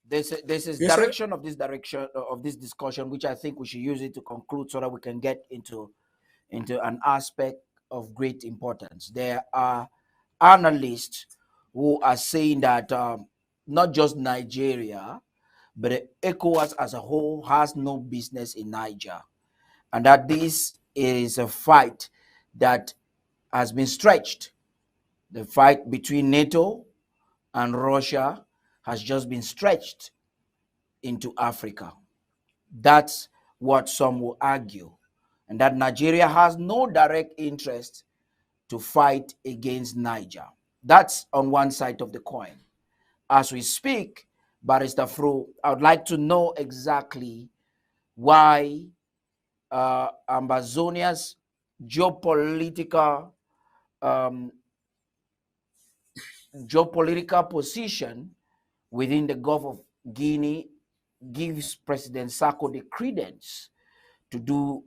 This is Yes, direction of this discussion, which I think we should use it to conclude so that we can get into an aspect of great importance. There are analysts who are saying that not just Nigeria, but ECOWAS as a whole has no business in Niger, and that this is a fight that has been stretched. The fight between NATO and Russia has just been stretched into Africa. That's what some will argue, and that Nigeria has no direct interest to fight against Niger. That's on one side of the coin. As we speak, Barrister Fru, I would like to know exactly why Ambazonia's geopolitical um, position within the Gulf of Guinea gives President Sako the credence to do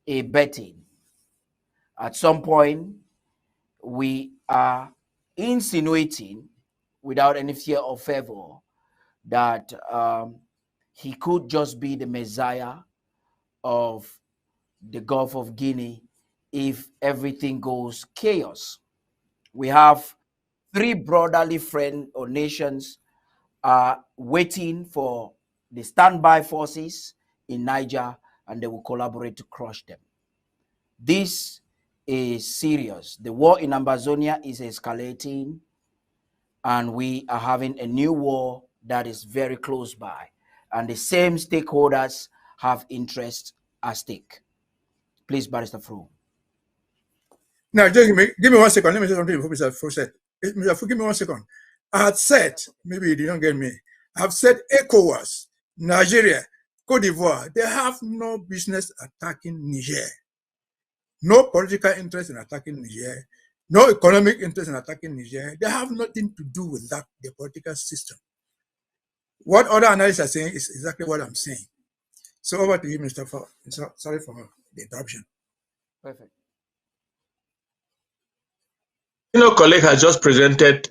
a betting. At some point, we are insinuating, without any fear or favor, that he could just be the messiah of the Gulf of Guinea if everything goes chaos. We have three brotherly friends or nations waiting for the standby forces in Niger, and they will collaborate to crush them. This is serious. The war in Ambazonia is escalating, and we are having a new war that is very close by, and the same stakeholders have interests at stake. Please, Barrister Fru. Now, just give me 1 second. Let me say something before Mr. Fru said. Mr. Fru, give me 1 second. I had said, maybe you didn't get me, I've said ECOWAS, Nigeria, Cote d'Ivoire, they have no business attacking Niger. No political interest in attacking Niger. No economic interest in attacking Niger. They have nothing to do with that, the political system. What other analysts are saying is exactly what I'm saying. So over to you, Mr. Fru. Sorry for the interruption. Perfect. Colleague has just presented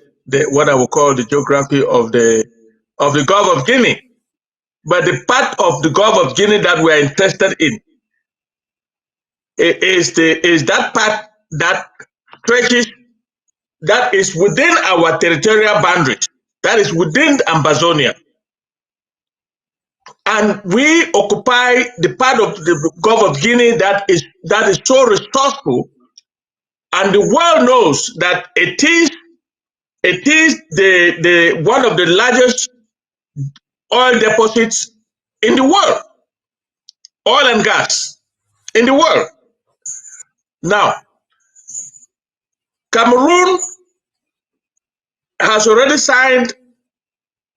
what I would call the geography of the Gulf of Guinea. But the part of the Gulf of Guinea that we are interested in is that part that stretches, that is within our territorial boundaries, that is within Ambazonia. And we occupy the part of the Gulf of Guinea that is so resourceful, and the world knows that it is the one of the largest oil deposits in the world, oil and gas in the world. Now, Cameroon has already signed,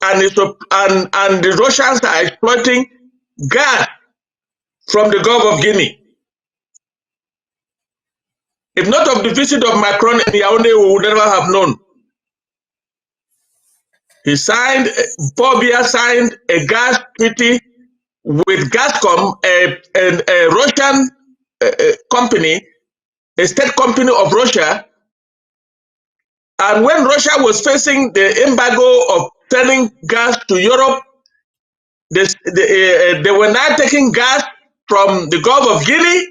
and the Russians are exploiting gas from the Gulf of Guinea. If not of the visit of Macron in Yaoundé, we would never have known. Paul Biya signed a gas treaty with Gazprom, a Russian company, a state company of Russia. And when Russia was facing the embargo of selling gas to Europe, they were now taking gas from the Gulf of Guinea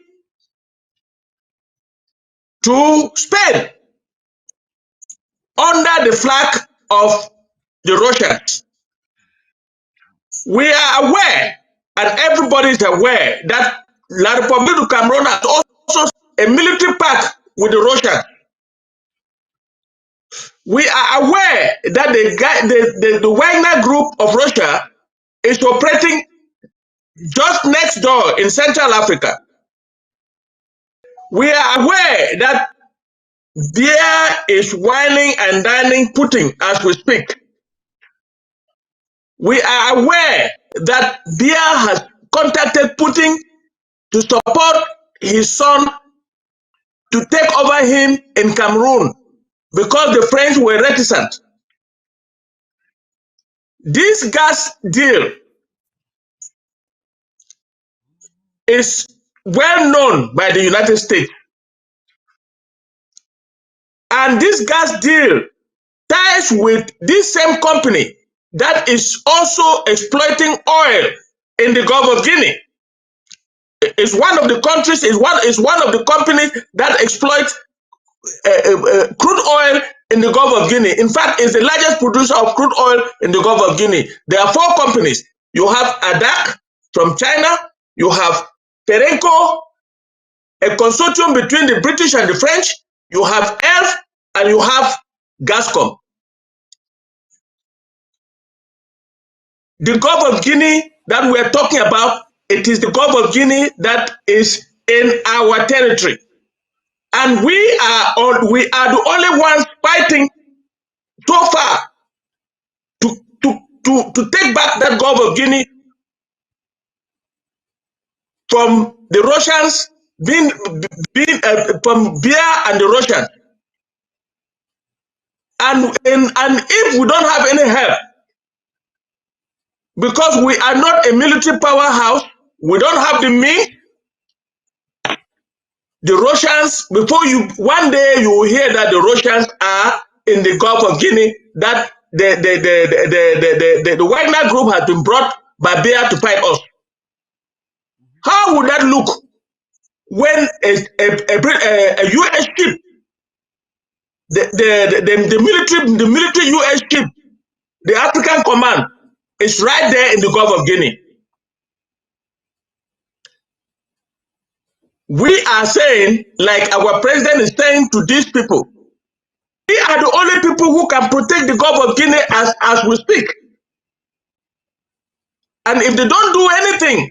to Spain under the flag of the Russians. We are aware, and everybody is aware, that La République du Cameroon has also a military pact with the Russians. We are aware that the Wagner group of Russia is operating just next door in Central Africa. We are aware that Biya is whining and dining Putin as we speak. We are aware that Biya has contacted Putin to support his son to take over him in Cameroon because the French were reticent. This gas deal is well known by the United States. And this gas deal ties with this same company that is also exploiting oil in the Gulf of Guinea. It's one of the countries, is one of the companies that exploit crude oil in the Gulf of Guinea. In fact, it's the largest producer of crude oil in the Gulf of Guinea. There are 4 companies. You have ADAC from China, you have Perenco, a consortium between the British and the French, you have ELF, and you have Gascom. The Gulf of Guinea that we're talking about, it is the Gulf of Guinea that is in our territory. And we are the only ones fighting so far to take back that Gulf of Guinea from the Russians, from Beer and the Russians. And if we don't have any help, because we are not a military powerhouse, we don't have the means. The Russians, one day you will hear that the Russians are in the Gulf of Guinea, that the Wagner group has been brought by Beer to fight us. How would that look when a U.S. ship, the military U.S. ship, the African Command, is right there in the Gulf of Guinea? We are saying, like our president is saying to these people, we are the only people who can protect the Gulf of Guinea as we speak. And if they don't do anything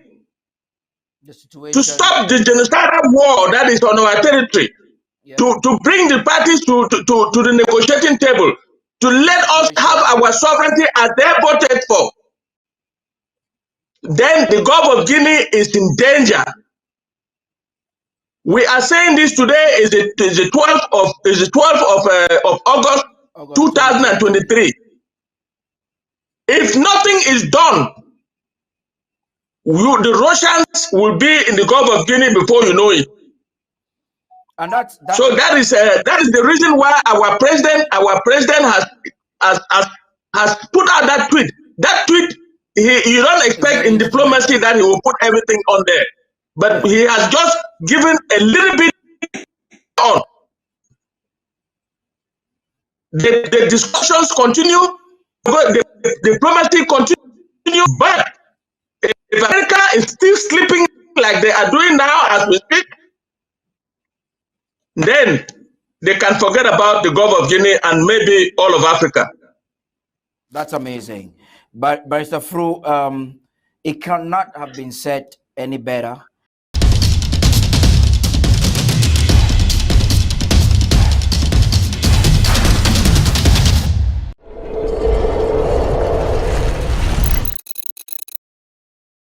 to stop the genocidal war that is on our territory, to bring the parties to the negotiating table, to let us have our sovereignty as they voted for, then the Gulf of Guinea is in danger. We are saying this today is the 12th of August 2023. If nothing is done, the Russians will be in the Gulf of Guinea before you know it. And that is the reason why our president has put out that tweet. That tweet, you don't expect in diplomacy that he will put everything on there, but he has just given a little bit on. The discussions continue, the diplomacy continue, but if America is still sleeping like they are doing now as we speak, then they can forget about the Gulf of Guinea and maybe all of Africa. That's amazing. But Barrister Fru, it cannot have been said any better.